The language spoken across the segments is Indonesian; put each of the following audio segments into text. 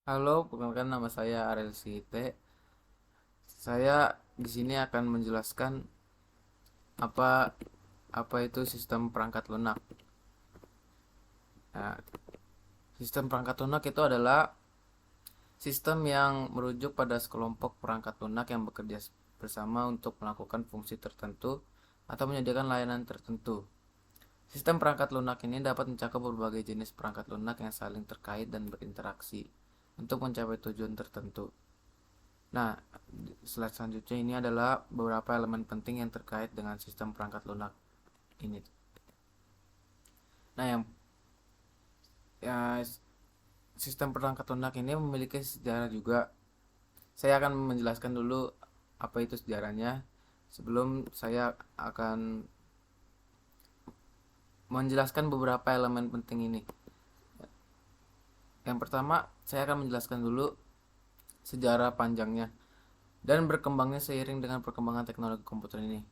Halo, perkenalkan nama saya Ariel Site. Saya di sini akan menjelaskan apa apa itu sistem perangkat lunak. Nah, sistem perangkat lunak itu adalah sistem yang merujuk pada sekelompok perangkat lunak yang bekerja bersama untuk melakukan fungsi tertentu atau menyediakan layanan tertentu. Sistem perangkat lunak ini dapat mencakup berbagai jenis perangkat lunak yang saling terkait dan berinteraksi untuk mencapai tujuan tertentu. Nah, slide selanjutnya ini adalah beberapa elemen penting yang terkait dengan sistem perangkat lunak ini. Nah, yang ya, sistem perangkat lunak ini memiliki sejarah juga. Saya akan menjelaskan dulu apa itu sejarahnya sebelum saya akan menjelaskan beberapa elemen penting ini. Yang pertama, saya akan menjelaskan dulu sejarah panjangnya dan berkembangnya seiring dengan perkembangan teknologi komputer ini.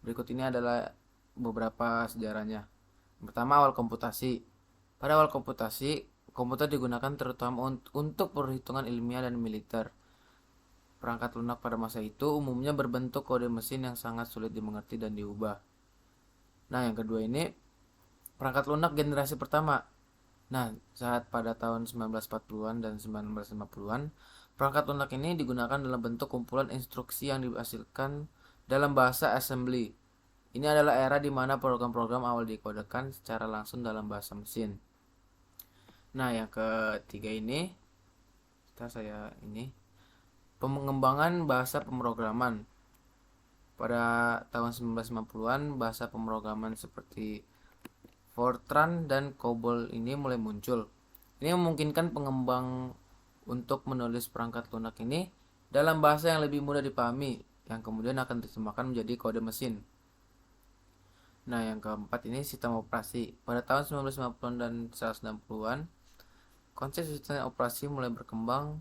Berikut ini adalah beberapa sejarahnya. Yang pertama, awal komputasi. Pada awal komputasi, komputer digunakan terutama untuk perhitungan ilmiah dan militer. Perangkat lunak pada masa itu umumnya berbentuk kode mesin yang sangat sulit dimengerti dan diubah. Nah, yang kedua ini perangkat lunak generasi pertama. Nah, saat pada tahun 1940-an dan 1950-an, perangkat lunak ini digunakan dalam bentuk kumpulan instruksi yang dihasilkan dalam bahasa assembly. Ini adalah era di mana program-program awal dikodekan secara langsung dalam bahasa mesin. Nah, yang ketiga ini, saya ini pengembangan bahasa pemrograman. Pada tahun 1950-an, bahasa pemrograman seperti Fortran dan COBOL ini mulai muncul. Ini memungkinkan pengembang untuk menulis perangkat lunak ini dalam bahasa yang lebih mudah dipahami, yang kemudian akan diterjemahkan menjadi kode mesin. Nah, yang keempat ini sistem operasi. Pada tahun 1950-an dan 1960-an, konsep sistem operasi mulai berkembang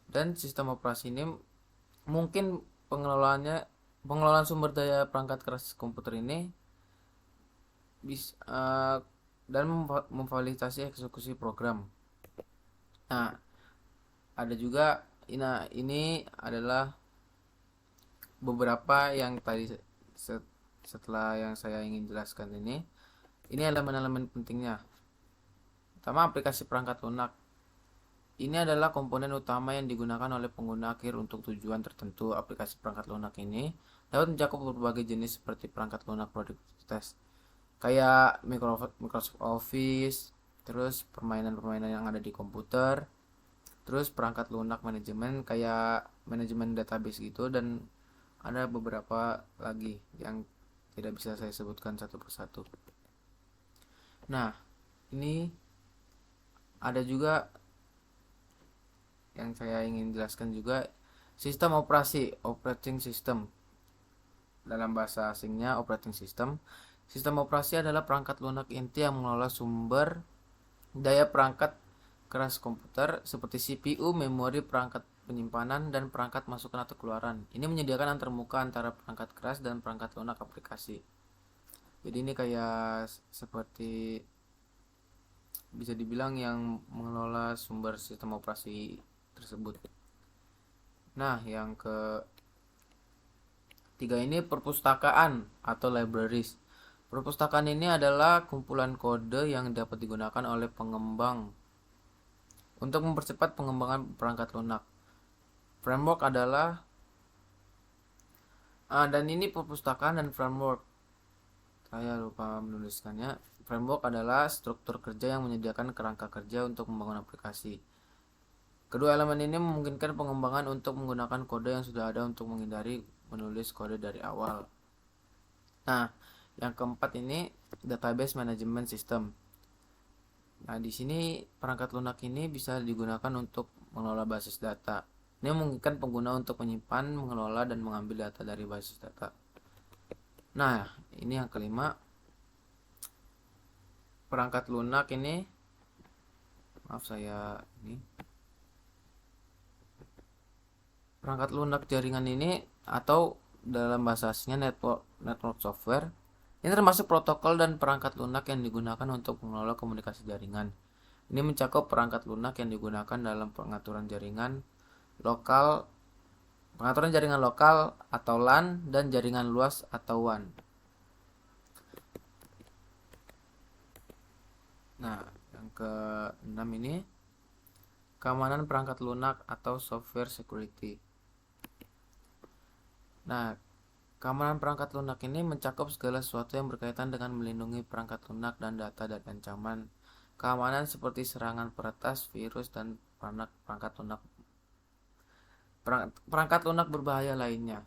dan sistem operasi ini mungkin pengelolaan sumber daya perangkat keras komputer ini bisa dan memfasilitasi eksekusi program. Nah, ada juga ini adalah beberapa yang tadi setelah yang saya ingin jelaskan ini. Ini elemen-elemen pentingnya. Pertama, aplikasi perangkat lunak. Ini adalah komponen utama yang digunakan oleh pengguna akhir untuk tujuan tertentu. Aplikasi perangkat lunak ini dapat mencakup berbagai jenis seperti perangkat lunak produktivitas, kayak Microsoft Office, terus permainan-permainan yang ada di komputer, terus perangkat lunak manajemen kayak manajemen database gitu, dan ada beberapa lagi yang tidak bisa saya sebutkan satu persatu. Nah, ini ada juga yang saya ingin jelaskan juga, sistem operasi, operating system. Dalam bahasa asingnya operating system. Sistem operasi adalah perangkat lunak inti yang mengelola sumber daya perangkat keras komputer seperti CPU, memori, perangkat penyimpanan, dan perangkat masukan atau keluaran. Ini menyediakan antarmuka antara perangkat keras dan perangkat lunak aplikasi. Jadi ini kayak seperti bisa dibilang yang mengelola sumber sistem operasi tersebut. Nah, yang ketiga ini perpustakaan atau libraries. Perpustakaan ini adalah kumpulan kode yang dapat digunakan oleh pengembang untuk mempercepat pengembangan perangkat lunak. Framework adalah dan ini perpustakaan dan framework. Saya lupa menuliskannya. Framework adalah struktur kerja yang menyediakan kerangka kerja untuk membangun aplikasi. Kedua elemen ini memungkinkan pengembangan untuk menggunakan kode yang sudah ada untuk menghindari menulis kode dari awal. Nah, yang keempat ini database management system. Nah, di sini perangkat lunak ini bisa digunakan untuk mengelola basis data. Ini memungkinkan pengguna untuk menyimpan, mengelola, dan mengambil data dari basis data. Nah, ini yang kelima, perangkat lunak ini, maaf saya ini, perangkat lunak jaringan ini atau dalam bahasa aslinya network software. Ini termasuk protokol dan perangkat lunak yang digunakan untuk mengelola komunikasi jaringan. Ini mencakup perangkat lunak yang digunakan dalam pengaturan jaringan lokal atau LAN dan jaringan luas atau WAN. Nah, yang ke-6 ini keamanan perangkat lunak atau software security. Nah, keamanan perangkat lunak ini mencakup segala sesuatu yang berkaitan dengan melindungi perangkat lunak dan data dari ancaman keamanan seperti serangan peretas, virus, dan perangkat lunak berbahaya lainnya.